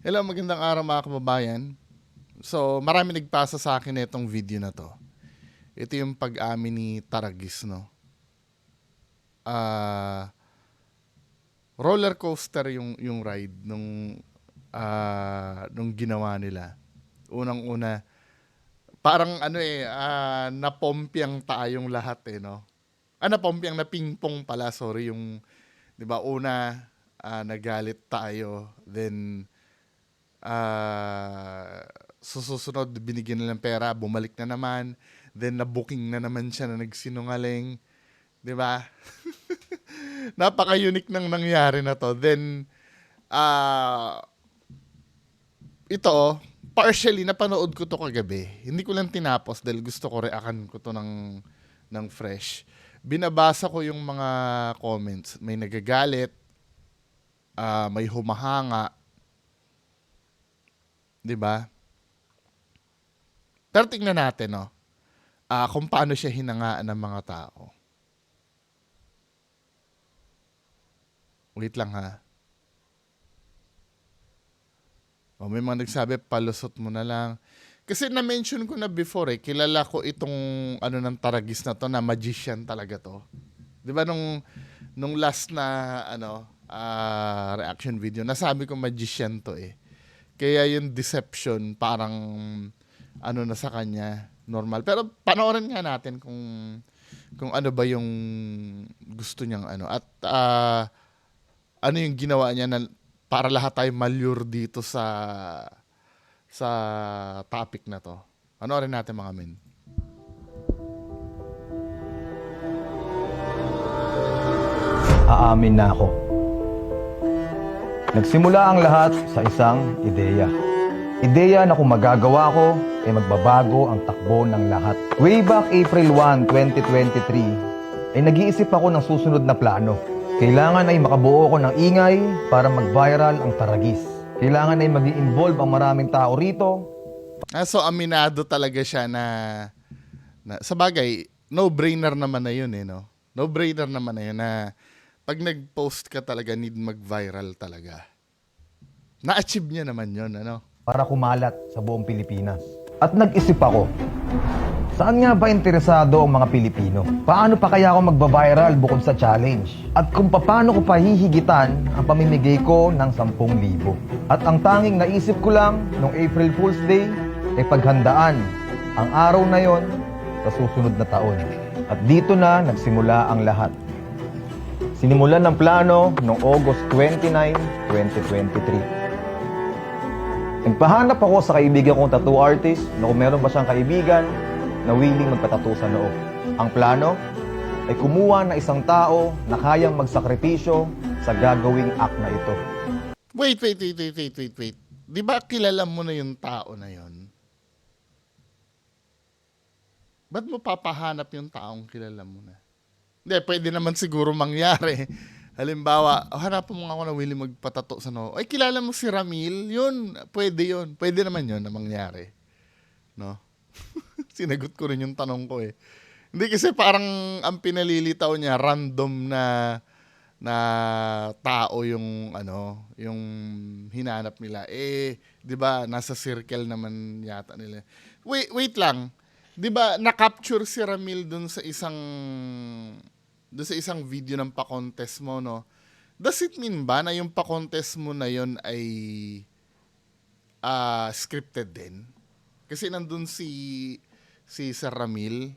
Hello, magandang araw mga kababayan. So, marami nagpasa sa akin na itong video na to. Ito yung pag-amin ni Taragis, no? Ah, roller coaster yung ride nung ginawa nila. Unang-una, parang napompiang tayong lahat no? Napompiang na pingpong pala, sorry, yung 'di ba una nagalit tayo, then susunod binigyan nila ng pera, bumalik na naman, then na-booking na naman siya na nagsinungaling, 'di ba? Napaka-unique nang nangyari na to. Then ah ito, partially napanood ko to kagabi. Hindi ko lang tinapos dahil gusto ko reakan ko to ng fresh. Binabasa ko yung mga comments. May nagagalit, may humahanga, 'di ba? Pero tingnan natin, no? Kung paano siya hinangaan ng mga tao. Wait lang ha. May mga nagsabi, palusot mo na lang. Kasi na-mention ko na before kilala ko itong ng Taragis na to, na magician talaga to. 'Di ba nung last na reaction video, nasabi ko magician to eh. Kaya yung deception parang na sa kanya, normal. Pero panoorin nga natin kung ano ba yung gusto niyang at ano yung ginawa niya na para lahat tayo malure dito sa topic na to. Panoorin natin mga men. Aamin na ako. Nagsimula ang lahat sa isang ideya. Ideya na kung magagawa ko, ay magbabago ang takbo ng lahat. Way back April 1, 2023, ay nag-iisip ako ng susunod na plano. Kailangan ay makabuo ko ng ingay para mag-viral ang Taragis. Kailangan ay mag-i-involve ang maraming tao rito. So aminado talaga siya na sa bagay, no-brainer naman na yun no? No-brainer naman na yun na pag nag-post ka talaga, need mag-viral talaga. Na-achieve niya naman yun, Para kumalat sa buong Pilipinas. At nag-isip ako, saan nga ba interesado ang mga Pilipino? Paano pa kaya ako magba-viral bukod sa challenge? At kung paano ko pahihigitan ang pamimigay ko ng 10,000? At ang tanging naisip ko lang noong April Fool's Day ay paghandaan ang araw na yon sa susunod na taon. At dito na nagsimula ang lahat. Sinimulan ng plano noong August 29, 2023. Nagpahanap ako sa kaibigan kong tattoo artist na kung meron ba siyang kaibigan na willing magpatattoo sa noo. Ang plano ay kumuha na isang tao na kayang magsakripisyo sa gagawing act na ito. Wait. Di ba kilala mo na yung tao na yon? Ba't mo papahanap yung taong kilala mo na? Hindi, pwede naman siguro mangyari. Halimbawa, hanapan mo nga ako na willing magpatato sa noo. Ay, kilala mo si Ramil? Yun, pwede yun. Pwede naman yun na mangyari. No? Sinagot ko rin yung tanong ko eh. Hindi kasi parang ang pinalilitaw niya, random na tao yung yung hinanap nila. 'Di ba, nasa circle naman yata nila. Wait lang. 'Di ba na-capture si Ramil dun sa isang video ng pa-contest mo, no? Does it mean ba na yung pa-contest mo na yon ay scripted din? Kasi nandun si Sir Ramil.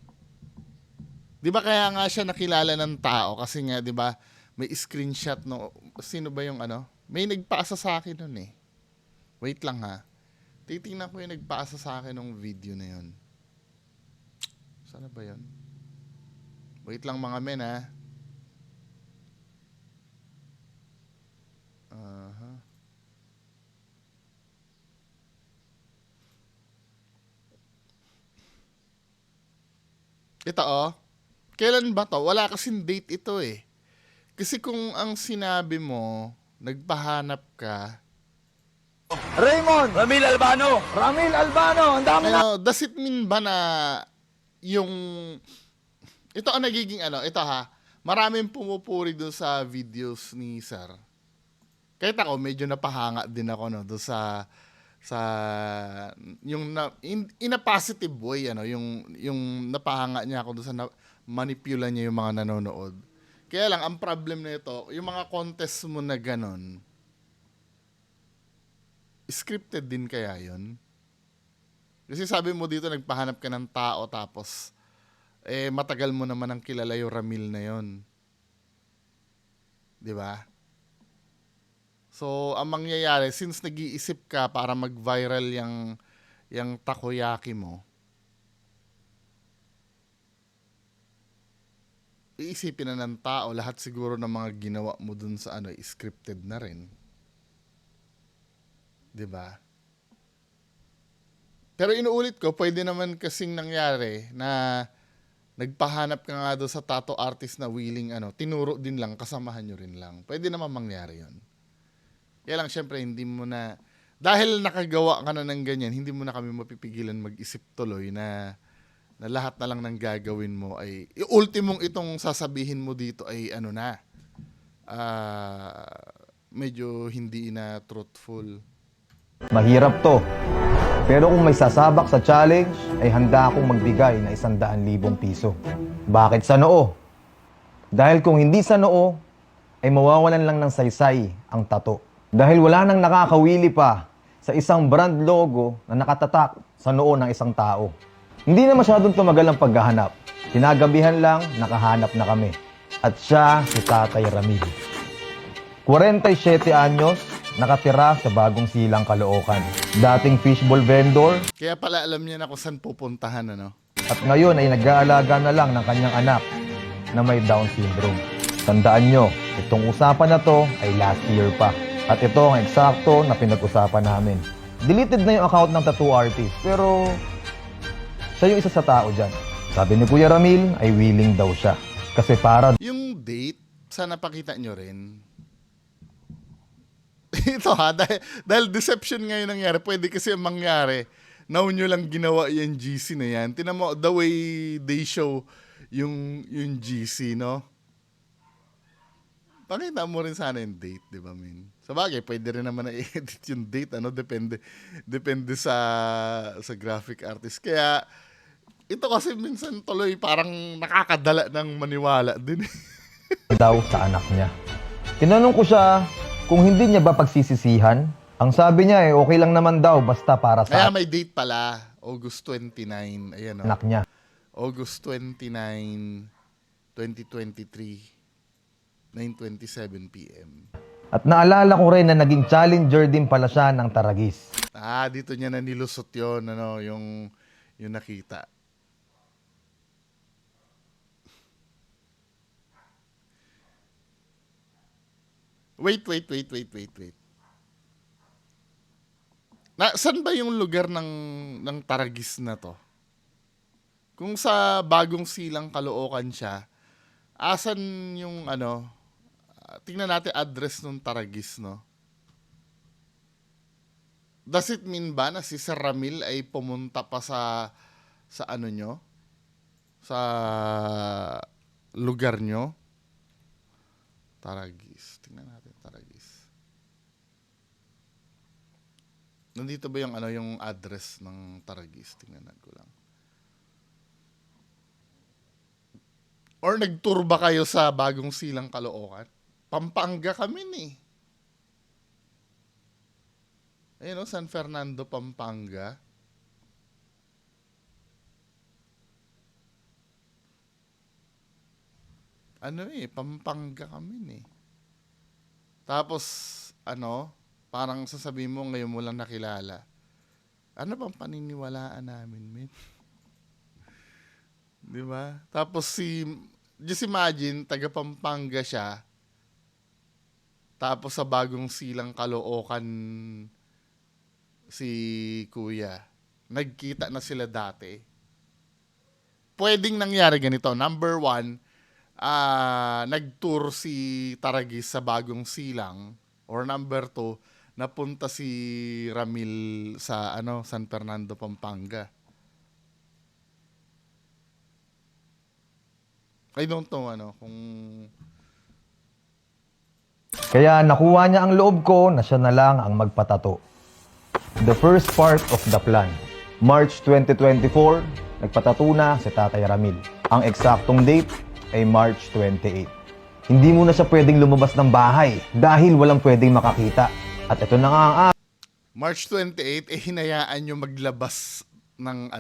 'Di ba kaya nga siya nakilala ng tao kasi nga 'di ba may screenshot no, sino ba yung May nagpaasa sa akin nun eh. Wait lang ha. Titingnan ko yung nagpaasa sa akin ng video na yon. Sana ba yon? Wait lang mga men ha. Ito kailan ba to? Wala kasing date ito eh. Kasi kung ang sinabi mo, nagpahanap ka, Raymond! Ramil Albano! Ramil Albano! Ang dami na! does it mean ba na yung ito ang nagiging ito ha, maraming pumupuri doon sa videos ni Sir. Kahit ako, medyo napahanga din ako, no, doon sa yung in a positive way, ano, yung napahanga niya ako doon sa manipula niya yung mga nanonood. Kaya lang, ang problem na ito, yung mga contest mo na ganon, scripted din kaya yun? Kasi sabi mo dito, nagpahanap ka ng tao, tapos, matagal mo naman ang kilala yung Ramil na yun. Di ba? So, ang mangyayari, since nag-iisip ka para mag-viral yung takoyaki mo, iisipin na ng tao, lahat siguro ng mga ginawa mo dun sa ano, scripted na rin. 'Di ba? Pero inuulit ko, pwede naman kasing nangyari na nagpahanap ka nga doon sa tattoo artist na willing, ano, tinuro din lang, kasamahan nyo rin lang. Pwede naman mangyari yon. Kaya lang, syempre, hindi mo na, dahil nakagawa ka na ng ganyan, hindi mo na kami mapipigilan mag-isip tuloy na lahat na lang ng gagawin mo ay, ultimong itong sasabihin mo dito ay ano na, medyo hindi na truthful. Mahirap to. Pero kung may sasabak sa challenge, ay handa akong magbigay na 100,000 piso. Bakit sa noo? Dahil kung hindi sa noo, ay mawawalan lang ng saysay ang tato. Dahil wala nang nakakawili pa sa isang brand logo na nakatatak sa noo ng isang tao. Hindi na masyadong tumagal ang paghahanap. Kinagabihan lang, nakahanap na kami. At siya si Tatay Ramil. 47 anyos, nakatira sa Bagong Silang, Caloocan. Dating fishball vendor. Kaya pala alam niya na kung saan pupuntahan, ano? At ngayon ay nag-aalaga na lang ng kanyang anak na may Down syndrome. Tandaan nyo, itong usapan na to ay last year pa. At ito ang eksakto na pinag-usapan namin. Deleted na yung account ng tattoo artist, pero siya yung isa sa tao dyan. Sabi ni Kuya Ramil ay willing daw siya. Kasi para Yung date, sana pakita nyo rin. Ito ha, dahil deception ngayon nangyari, pwede kasi mangyari, now nyo lang ginawa yung GC na yan. Tinan mo, the way they show yung GC, no? Pakita mo rin sana yung date, di ba, min? Sa bagay, pwede rin naman na i-edit yung date, ano? Depende sa graphic artist. Kaya, ito kasi minsan tuloy parang nakakadala ng maniwala din. daw sa anak niya. Tinanong ko siya kung hindi niya ba pagsisisihan. Ang sabi niya okay lang naman daw basta para Kaya sa may date pala, August 29. Ayan, anak niya. August 29, 2023. 9:27 p.m. At naalala ko rin na naging challenger din pala siya ng Taragis. Dito niya na nilusot yun, ano, yung nakita. Wait. Saan ba yung lugar ng Taragis na to? Kung sa Bagong Silang, Caloocan siya, asan yung ano, tingnan natin address ng Taragis, no? Does it mean ba na si Sir Ramil ay pumunta pa sa ano nyo? Sa lugar nyo? Taragis. Tingnan natin Taragis. Nandito ba yung ano, yung address ng Taragis? Tingnan ko lang. Or nag-tour ba kayo sa Bagong Silang, Caloocan? Pampanga kami ni. Ayun, San Fernando, Pampanga. Pampanga kami ni. Tapos, parang sasabihin mo ngayon mo lang nakilala. Ano bang paniniwalaan namin, men? Di ba? Tapos just imagine, taga Pampanga siya. Tapos sa Bagong Silang, Caloocan, si Kuya. Nagkita na sila dati. Pwedeng nangyari ganito. Number 1, nag-tour si Taragis sa Bagong Silang. Or number 2, napunta si Ramil sa San Fernando, Pampanga. I don't know kung Kaya nakuha niya ang loob ko na siya na lang ang magpatato. The first part of the plan. March 2024, nagpatato na si Tatay Ramil. Ang eksaktong date ay March 28. Hindi muna siya pwedeng lumabas ng bahay dahil walang pwedeng makakita. At ito na nga ang March 28, hinayaan nyo maglabas ng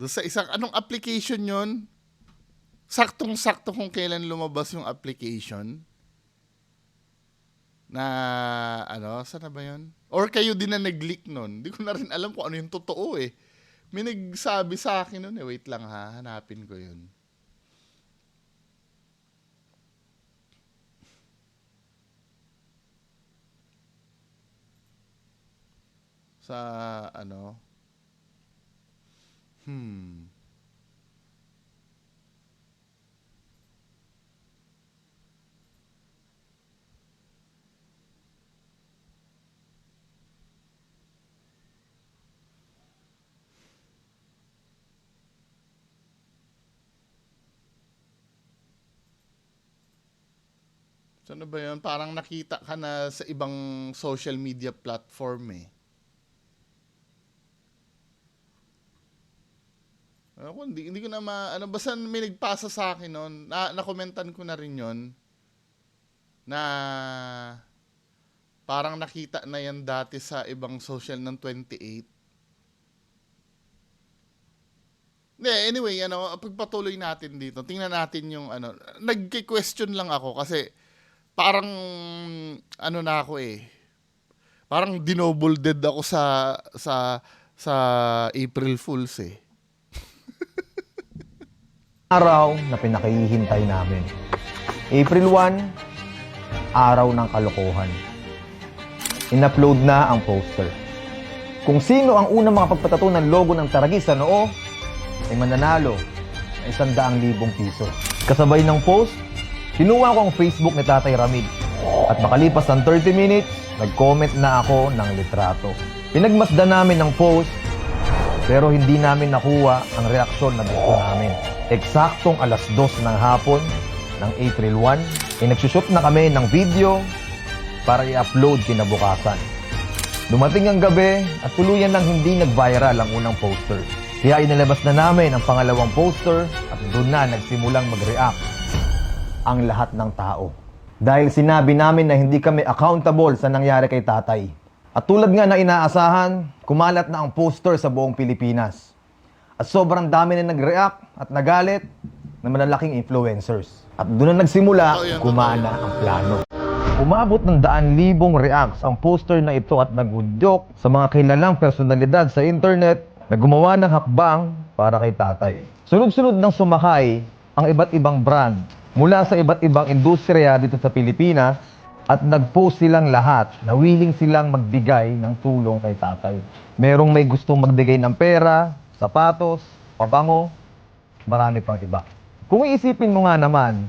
doon sa isang, anong application yon? Saktong-sakto kung kailan lumabas yung application. Na, saan na ba yun? Or kayo din na nag-leak nun. Hindi ko na rin alam kung ano yung totoo eh. May nagsabi sa akin nun eh. Wait lang ha, hanapin ko yun. Sa, Saan na ba yun? Parang nakita ka na sa ibang social media platform eh. Hindi ko na basta may nagpasa sa akin noon. Nakomentan ko na rin yon na parang nakita na yan dati sa ibang social ng 28. Anyway, pagpatuloy natin dito. Tingnan natin yung nagki-question lang ako kasi parang na ako eh. Parang dinoble dead ako sa April Fools eh. araw na pinakihintay namin. April 1, araw ng kalokohan. In-upload na ang poster. Kung sino ang unang makapagpatato ng logo ng Taragis sa noo, ay mananalo ng 100,000 piso. Kasabay ng post, kinuha ko ang Facebook ni Tatay Ramil. At makalipas ng 30 minutes, nag-comment na ako ng litrato. Pinagmasdan namin ng post, pero hindi namin nakuha ang reaksyon na gusto namin. Eksaktong alas 2 ng hapon ng April 1, ay nagsushoot na kami ng video para i-upload kinabukasan. Dumating ang gabi at tuluyan lang hindi nag-viral ang unang poster. Kaya inilabas na namin ang pangalawang poster at doon na nagsimulang mag-react ang lahat ng tao. Dahil sinabi namin na hindi kami accountable sa nangyari kay Tatay. At tulad nga na inaasahan, kumalat na ang poster sa buong Pilipinas. At sobrang dami na nag-react at nagalit na malalaking influencers. At doon na nagsimula, kumana ang plano. Umabot ng 100,000 reacts ang poster na ito at nagudyok sa mga kilalang personalidad sa internet na gumawa ng hakbang para kay Tatay. Sunod-sunod ng sumakay ang iba't ibang brand mula sa iba't ibang industriya dito sa Pilipinas at nag-post silang lahat na willing silang magbigay ng tulong kay Tatay. Merong may gustong magbigay ng pera, sapatos, pabango, marami pang iba. Kung iisipin mo nga naman,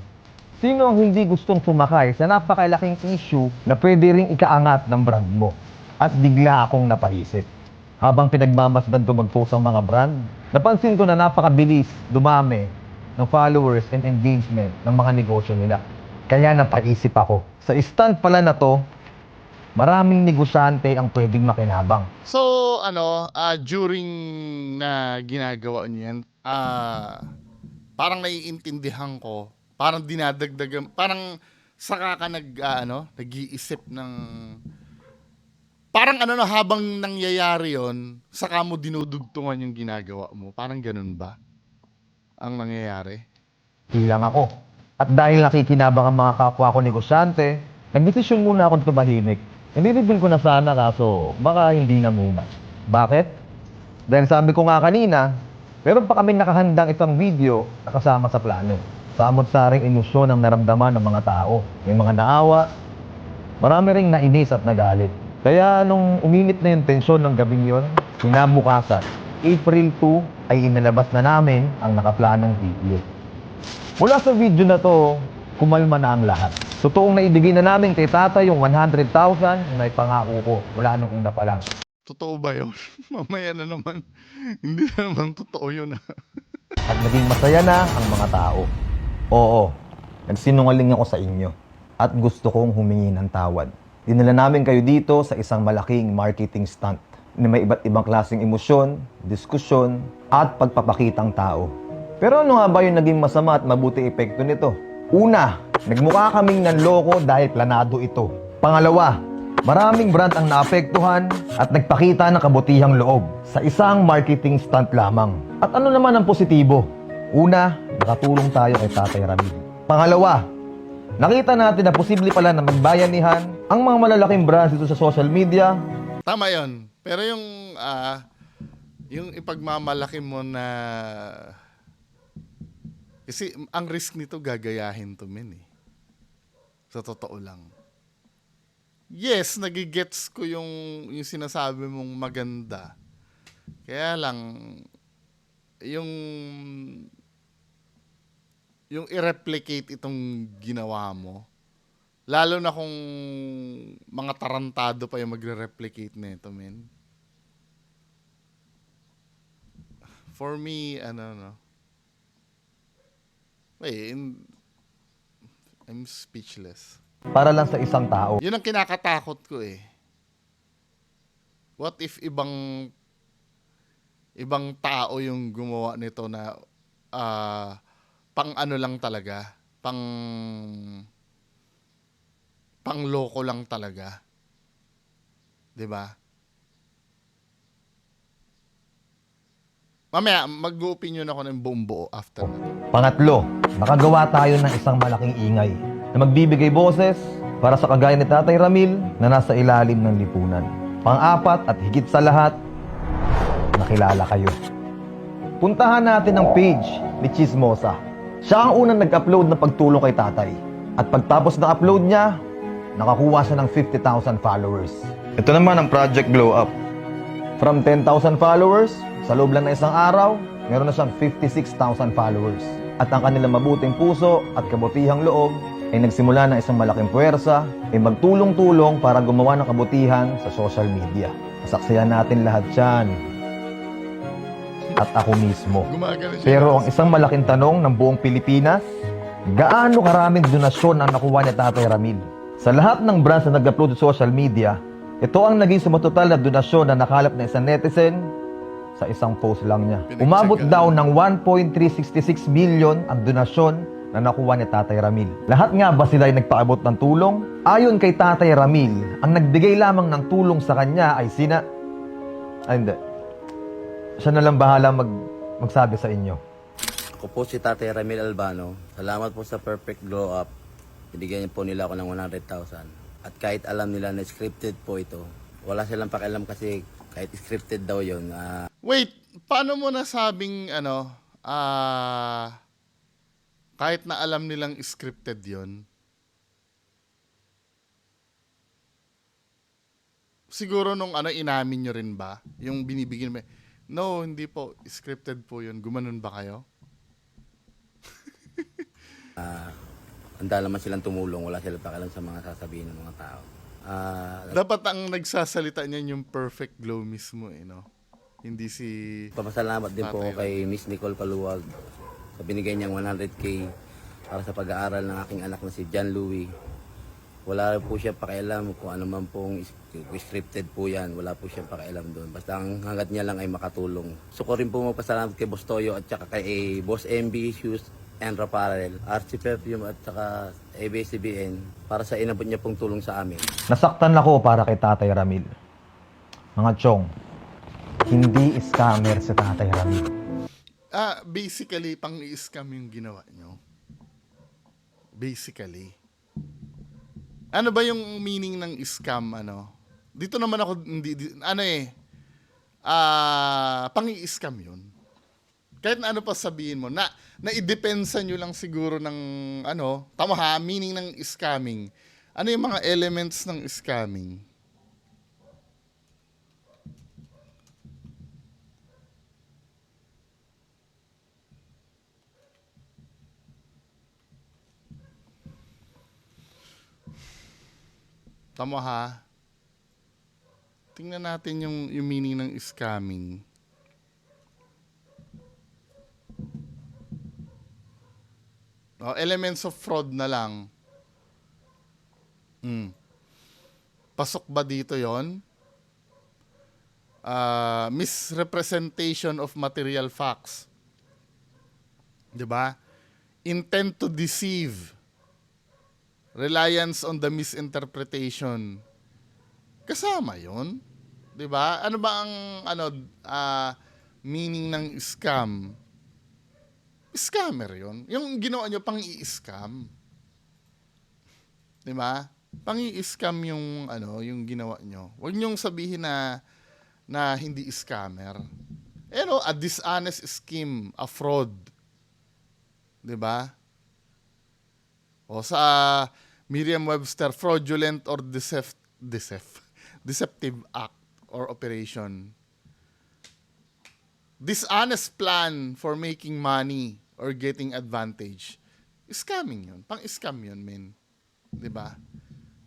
sino ang hindi gustong sumakay sa napakalaking issue na pwede ring ikaangat ng brand mo? At bigla akong napaisip. Habang pinagmamasdan ko mag-post ang mga brand, napansin ko na napakabilis dumami ng followers and engagement ng mga negosyo nila. Kaya napaisip ako, sa stand pala na to, maraming negosyante ang pwedeng makinabang. So, during na ginagawa niyo yan, parang naiintindihan ko, parang dinadagdagan, parang saka ka nag-iisip ng, parang habang nangyayari yon, saka mo dinudugtungan yung ginagawa mo. Parang ganun ba ang nangyayari? Hilang ako. At dahil nakikinabang ang mga kapwa ko negosyante, nagdesisyon muna akong tumahimik. Nililibin ko na sana kaso baka hindi na muna. Bakit? Dahil sabi ko nga kanina, meron pa kami nakahandang isang video na kasama sa plano. Samot-saring emosyon ang naramdaman ng mga tao. May mga naawa, marami ring nainis at nagalit. Kaya nung uminit na yung tensyon ng gabing yon, kinabukasan, April 2 ay inilabas na namin ang nakaplanong video. Mula sa video na to, kumalma na ang lahat. Totoong naibigay na namin kay Tatay yung 100,000 na ipangako ko mula nung una pa lang. Totoo ba yun? Mamaya na naman. Hindi na naman totoo yun. At naging masaya na ang mga tao. Oo, nagsinungaling ako sa inyo. at gusto kong humingi ng tawad. Dinala namin kayo dito sa isang malaking marketing stunt na may iba't ibang klaseng emosyon, diskusyon, at pagpapakitang tao. Pero ano nga ba yung naging masama at mabuti epekto nito? Una, nagmukha kaming nanloko dahil planado ito. Pangalawa, maraming brand ang naapektuhan at nagpakita ng kabutihang loob sa isang marketing stunt lamang. At ano naman ang positibo? Una, nakatulong tayo kay Tatay Ramil. Pangalawa, nakita natin na posible pala na magbayanihan ang mga malalaking brands dito sa social media. Tama yon. Pero yung ipagmamalaki mo na... Kasi ang risk nito gagayahin to men eh. Sa totoo lang. Yes, nagigets ko yung sinasabi mong maganda. Kaya lang, yung i-replicate itong ginawa mo, lalo na kung mga tarantado pa yung magre-replicate nito, men. For me, I'm speechless. Para lang sa isang tao. Yun ang kinakatakot ko eh. What if ibang tao yung gumawa nito na pang ano lang talaga, pang loko lang talaga. 'Di ba? Mamaya mag-opinion ako ng buong buo after na to. Pangatlo, nakagawa tayo ng isang malaking ingay na magbibigay boses para sa kagaya ni Tatay Ramil na nasa ilalim ng lipunan. Pang-apat at higit sa lahat, nakilala kayo. Puntahan natin ang page ni Chismosa. Siya ang unang nag-upload ng pagtulong kay Tatay. At pagtapos ng upload niya, nakakuha siya ng 50,000 followers. Ito naman ang Project Glow Up. From 10,000 followers, sa loob lang na isang araw, meron na siyang 56,000 followers. At ang kanilang mabuting puso at kabutihang loob ay nagsimula ng isang malaking puwersa ay magtulong-tulong para gumawa ng kabutihan sa social media. Masaksiyan natin lahat yan. At ako mismo. Gumagano siya. Pero ang isang malaking tanong ng buong Pilipinas, gaano karaming donasyon ang nakuha ni Tatay Ramil? Sa lahat ng brands na nag-upload sa social media, ito ang naging sumatotal na donasyon na nakalap na isang netizen sa isang post lang niya. Umabot daw ng 1.366 million ang donasyon na nakuha ni Tatay Ramil. Lahat nga ba sila ay nagpaabot ng tulong? Ayon kay Tatay Ramil, ang nagbigay lamang ng tulong sa kanya ay hindi. Siya na lang bahala magsabi sa inyo. Ako po si Tatay Ramil Albano. Salamat po sa Perfect Glow Up. Binigyan po nila ako ng 100,000. At kahit alam nila na scripted po ito, wala silang pakialam kasi kahit scripted daw yun. Wait, paano mo nasabing kahit na alam nilang scripted yon? Siguro nung inamin nyo rin ba? Yung binibigyan mo, no, hindi po, scripted po yun. Gumanon ba kayo? Handa naman silang tumulong, wala silang pakialam sa mga sasabihin ng mga tao. Dapat ang nagsasalita niyan yung Perfect Glow mismo no? Hindi si... Papasalamat din po Tatay ako kay Miss Nicole Paluwag sa binigay niyang 100K para sa pag-aaral ng aking anak na si John Louie. Wala po siya pakialam kung ano man pong scripted po yan. Wala po siya pakialam doon. Basta ang hanggat niya lang ay makatulong. So ko rin po magpasalamat kay Boss Toyo at saka kay Boss MB Shoes and Apparel, RC Perfume at saka ABS-CBN para sa inabot niya pong tulong sa amin. Nasaktan ako para kay Tatay Ramil. Mga chong, hindi scammer si Tatay Ramil. Basically, pang-i-scam yung ginawa nyo. Basically. Ano ba yung meaning ng scam, Dito naman ako, pang-i-scam yun. Kahit na ano pa sabihin mo, na-idepensa nyo lang siguro ng, tama ha, meaning ng scamming. Ano yung mga elements ng scamming? Tama ha? Tingnan natin yung meaning ng scamming. Elements of fraud na lang. Mm. Pasok ba dito 'yon? Misrepresentation of material facts. 'Di ba? Intent to deceive. Reliance on the misinterpretation. Kasama 'yon. 'Di ba? Ano ba ang meaning ng scam? Scammer 'yon. Yung ginawa nyo pang i-scam. 'Di ba? Pang i-scam yung yung ginawa nyo. Huwag niyong sabihin na hindi scammer. A dishonest scheme, a fraud. 'Di ba? O sa Merriam-Webster, fraudulent or deceptive act or operation. Dishonest plan for making money or getting advantage. Scamming 'yun. Pang-scam 'yun, men. 'Di ba?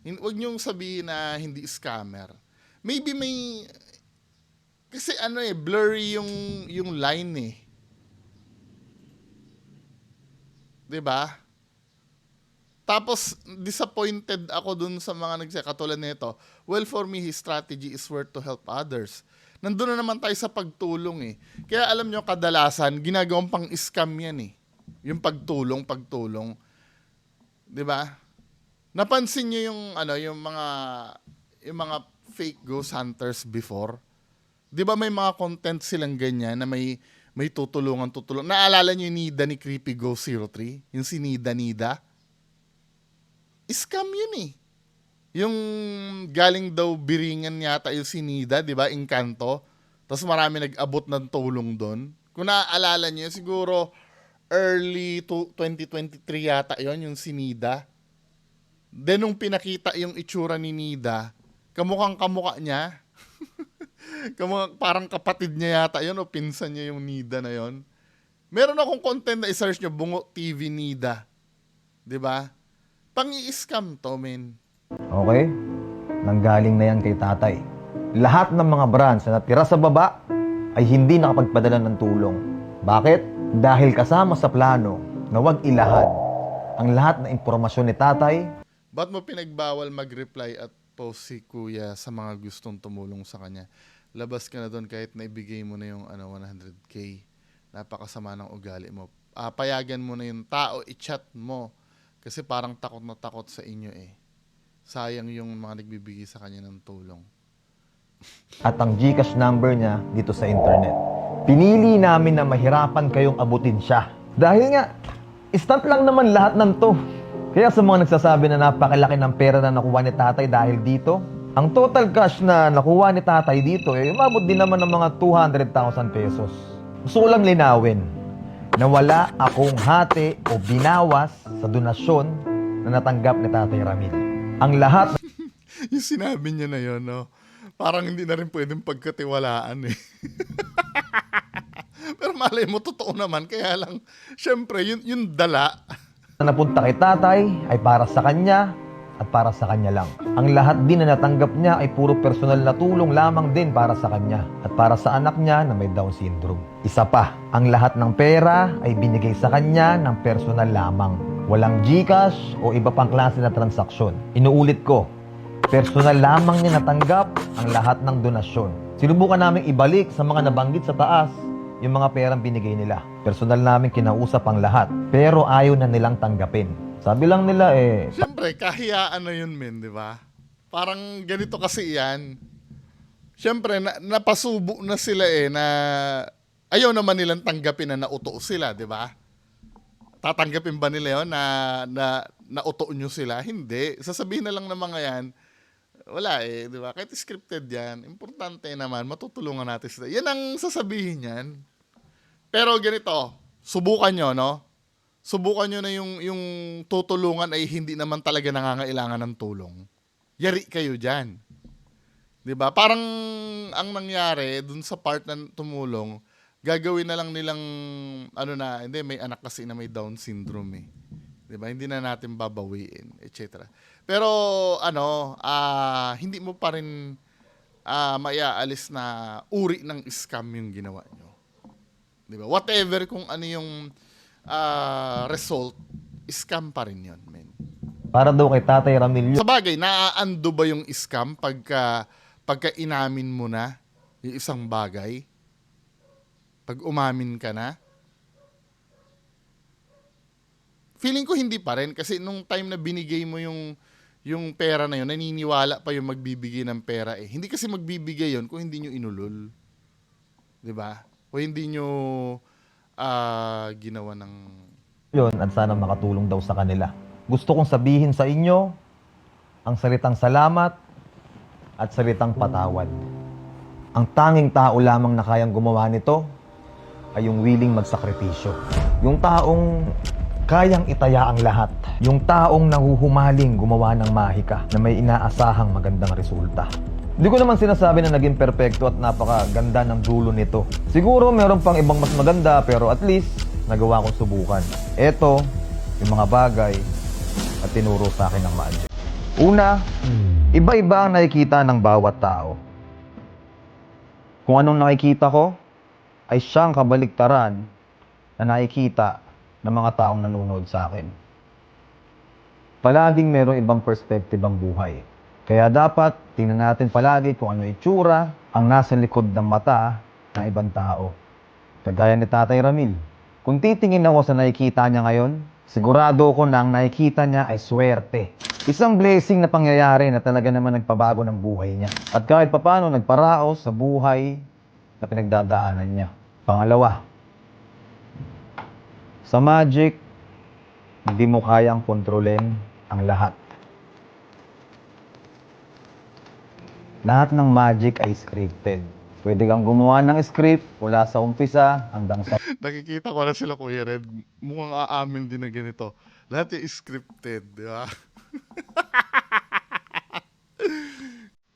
Huwag niyong sabihin na hindi scammer. Maybe may kasi blurry yung line eh. 'Di ba? Tapos disappointed ako dun sa mga katulad nito. Well, for me, his strategy is worth to help others. Nandun na naman tayo sa pagtulong eh. Kaya alam nyo, kadalasan ginagawang pang-scam yan eh. Yung pagtulong. 'Di ba? Napansin niyo yung mga fake ghost hunters before? 'Di ba may mga content silang ganyan na may tutulungan. Naalala niyo yung Nida ni Creepy Ghost 03? Yung si Nida. Scam yun eh. Yung galing daw Biringan yata yung si Nida, 'di ba? Encanto. Tapos marami nag-abot ng tulong doon. Kung naaalala niyo, siguro early 2023 yata yon yung si Nida. Then nung pinakita yung itsura ni Nida, kamukhang-kamukha niya. Parang kapatid niya yata yun o pinsan niya yung Nida na yon. Meron akong content na i-search nyo, Bungo TV Nida. 'Di ba? Pang-i-scam to, men. Okay? Nanggaling na yan kay tatay. Lahat ng mga branch na natira sa baba ay hindi nakapagpadala ng tulong. Bakit? Dahil kasama sa plano na wag ilahad ang lahat ng impormasyon ni tatay. Ba't mo pinagbawal mag-reply at post si kuya sa mga gustong tumulong sa kanya? Labas ka na doon kahit naibigay mo na yung 100K. Napakasama ng ugali mo. Payagan mo na yung tao, i-chat mo. Kasi parang takot na takot sa inyo eh. Sayang yung mga nagbibigay sa kanya ng tulong. At ang GCash number niya dito sa internet. Pinili namin na mahirapan kayong abutin siya. Dahil nga, instant lang naman lahat ng to. Kaya sa mga nagsasabi na napakalaki ng pera na nakuha ni tatay dahil dito, ang total cash na nakuha ni tatay dito ay umabot din naman ng mga 200,000 pesos. Gusto ko lang linawin na wala akong hati o binawas sa donasyon na natanggap ni Tatay Ramil. Ang lahat Yung sinabi niya na yun, no? Parang hindi na rin pwedeng pagkatiwalaan eh. Pero malay mo, totoo naman. Kaya lang, syempre, yung dala. na napunta kay tatay ay para sa kanya at para sa kanya lang. Ang lahat din na natanggap niya ay puro personal na tulong lamang din para sa kanya at para sa anak niya na may Down syndrome. Isa pa, ang lahat ng pera ay binigay sa kanya ng personal lamang. Walang GCash o iba pang klase na transaksyon. Inuulit ko, personal lamang niya natanggap ang lahat ng donasyon. Sinubukan namin ibalik sa mga nabanggit sa taas yung mga perang binigay nila. Personal namin kinausap ang lahat, pero ayaw na nilang tanggapin. Sabi lang nila Siyempre, kahiyaan na yun, men, di ba? Parang ganito kasi yan. Siyempre, napasubo na sila na ayaw naman nilang tanggapin na nauto sila, di ba? Tatanggapin ba nila yun na nauto nyo sila? Hindi. Sasabihin na lang ng mga yan, wala di ba? Kahit scripted yan, importante naman, matutulungan natin sila. Yan ang sasabihin yan. Pero ganito, subukan nyo, no? Subukan nyo na yung tutulungan ay hindi naman talaga nangangailangan ng tulong. Yari kayo dyan. 'Di ba? Parang ang nangyari dun sa part na tumulong, gagawin na lang nilang hindi, may anak kasi na may Down syndrome eh. 'Di ba? Hindi na natin babawiin, etc. Pero hindi mo pa rin maiaalis na uri ng scam yung ginawa nyo. 'Di ba? Whatever kung ano yung result, scam pa rin yun, men. para daw kay Tatay Ramil. Sa bagay, naaando ba yung scam pagka inamin mo na yung isang bagay? Pag umamin ka na? Feeling ko hindi pa rin kasi nung time na binigay mo yung pera na yun, naniniwala pa yung magbibigay ng pera eh. Hindi kasi magbibigay yun kung hindi nyo inulol. 'Di ba? O hindi nyo ginawa ng... Yun at sana makatulong daw sa kanila. Gusto kong sabihin sa inyo ang salitang salamat at salitang patawad. Ang tanging tao lamang na kayang gumawa nito ay yung willing magsakripisyo. Yung taong kayang itaya ang lahat. Yung taong nahuhumaling gumawa ng mahika na may inaasahang magandang resulta. Hindi ko naman sinasabi na naging perpekto at napakaganda ng dulo nito. Siguro meron pang ibang mas maganda pero at least nagawa kong subukan. Ito, yung mga bagay at tinuro sa akin ng magic. Una, iba-iba ang nakikita ng bawat tao. Kung anong nakikita ko, ay siyang kabaliktaran na nakikita ng mga taong nanonood sa akin. Palaging merong ibang perspective ang buhay. Kaya dapat tingnan natin palagi kung ano itsura ang nasa likod ng mata ng ibang tao. Kagaya ni Tatay Ramil. Kung titingin ako sa nakikita niya ngayon, sigurado ko na ang nakikita niya ay swerte. Isang blessing na pangyayari na talaga naman nagpabago ng buhay niya. At kahit papano nagparaos sa buhay na pinagdadaanan niya. Pangalawa, sa magic, hindi mo kayang kontrolin ang lahat. Lahat ng magic ay scripted. Pwede kang gumawa ng script mula sa umpisa hanggang sa... Nakikita ko na sila, Kuya Red. Mukhang aamin din na ganito. Lahat yung scripted, di ba?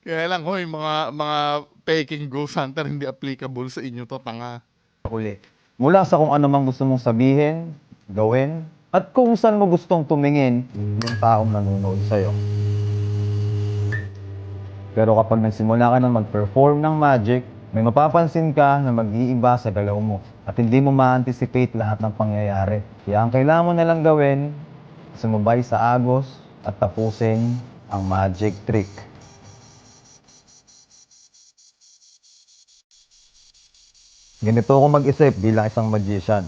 Kaya lang, hoy, mga peking ghost hunter, hindi applicable sa inyo to, tanga. uli. Mula sa kung ano mang gusto mong sabihin, gawin, at kung saan mo gustong tumingin yung taong nanonood sa'yo. Pero kapag nagsimula ka na mag-perform ng magic, may mapapansin ka na mag-iiba sa galaw mo at hindi mo ma-anticipate lahat ng pangyayari. Kaya ang kailangan mo nalang gawin, sumabay sa agos at tapusin ang magic trick. Ganito ako mag-isip bilang isang magician.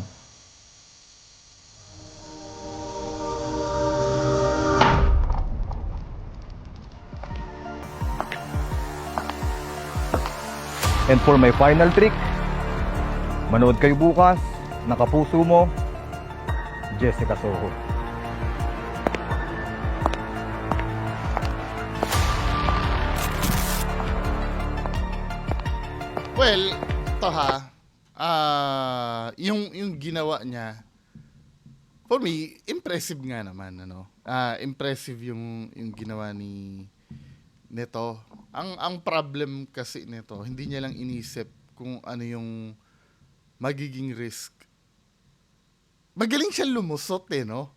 And for my final trick, manood kayo bukas, nakapuso mo, Jessica Soho. Well, ito yung ginawa niya, for me, impressive nga naman, ano. Impressive yung ginawa nito. Ang problem kasi nito, hindi niya lang inisip kung ano yung magiging risk. Magaling siya lumusot no?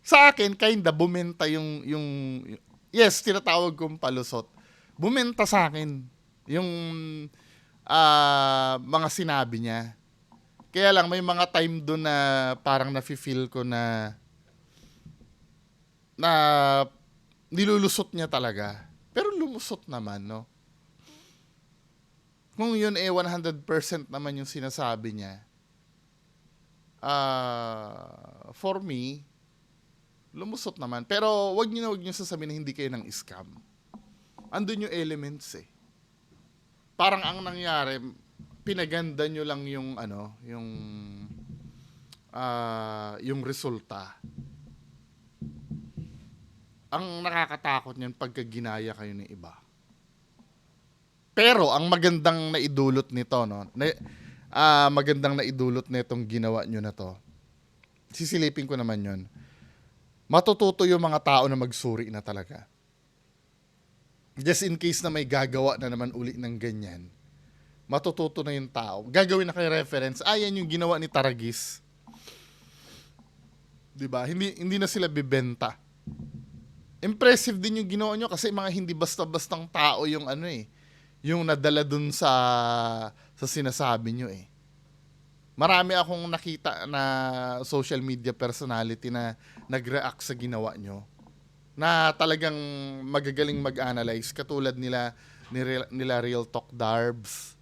Sa akin, kinda bumenta yung yes, tinatawag kong palusot. Bumenta sa akin yung mga sinabi niya. Kaya lang, may mga time doon na parang nafe-feel ko na nilulusot niya talaga. Pero lumusot naman, no? Kung yun 100% naman yung sinasabi niya, for me, lumusot naman. Pero wag niyo sasabihin na hindi kayo ng scam. Andun yung elements eh. Parang ang nangyari, pinaganda nyo lang yung resulta. Ang nakakatakot niyan pagka ginaya kayo ng iba. Pero ang magandang naidulot nito, no? Magandang naidulot nitong ginawa nyo na to. Sisilipin ko naman 'yon. Matututo yung mga tao na magsuri na talaga. Just in case na may gagawa na naman uli ng ganyan. Matututo na yung tao. Gagawin na kay reference. Yan yung ginawa ni Taragis. 'Di ba? Hindi na sila bibenta. Impressive din yung ginawa nyo kasi mga hindi basta-bastang tao yung yung nadala dun sa sinasabi nyo eh. Marami akong nakita na social media personality na nag-react sa ginawa nyo. na talagang magagaling mag-analyze katulad nila Real Talk Darbs,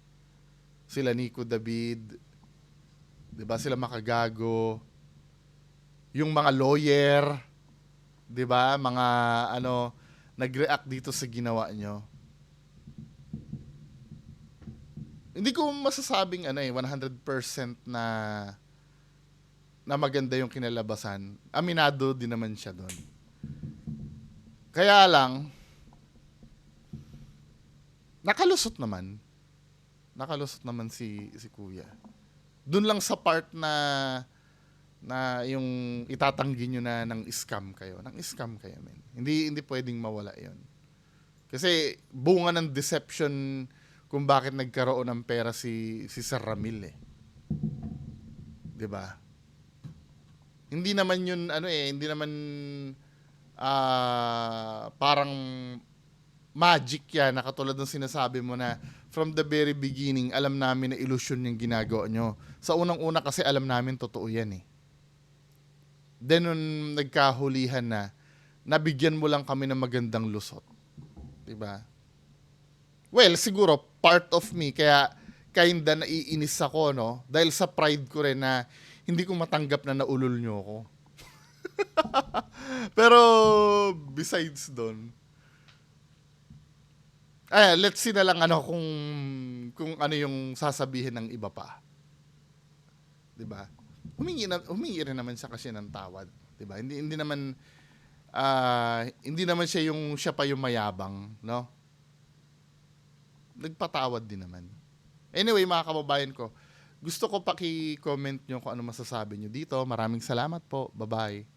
sila Nico David, 'di ba? Sila Makagago, yung mga lawyer, 'di ba? Mga ano nag-react dito sa ginawa nyo. Hindi ko masasabing 100% na maganda yung kinalabasan. Aminado din naman siya doon. Kaya lang nakalusot naman. Nakalusot naman si Kuya. Doon lang sa part na yung itatanggi nyo na ng scam kayo. Ng scam kayo, men. Hindi pwedeng mawala 'yon. Kasi bunga ng deception kung bakit nagkaroon ng pera si Sir Ramil eh. 'Di ba? Hindi naman 'yun hindi naman parang magic yan na katulad ng sinasabi mo na from the very beginning alam namin na illusion yung ginagawa nyo. Sa unang-una kasi alam namin totoo yan eh. Then nung nagkahulihan na, nabigyan mo lang kami ng magandang lusot. Diba? Well, siguro part of me kaya kinda naiinis ako, no? Dahil sa pride ko rin na hindi ko matanggap na naulol nyo ako. Pero besides doon, let's see na lang kung ano yung sasabihin ng iba pa. 'Di ba? Humingi rin naman siya kasi ng tawad, 'di ba? Hindi naman siya pa yung mayabang, no? Nagpatawad din naman. Anyway, mga kababayan ko, gusto ko paki-comment nyo kung ano masasabi nyo dito. Maraming salamat po. Bye-bye.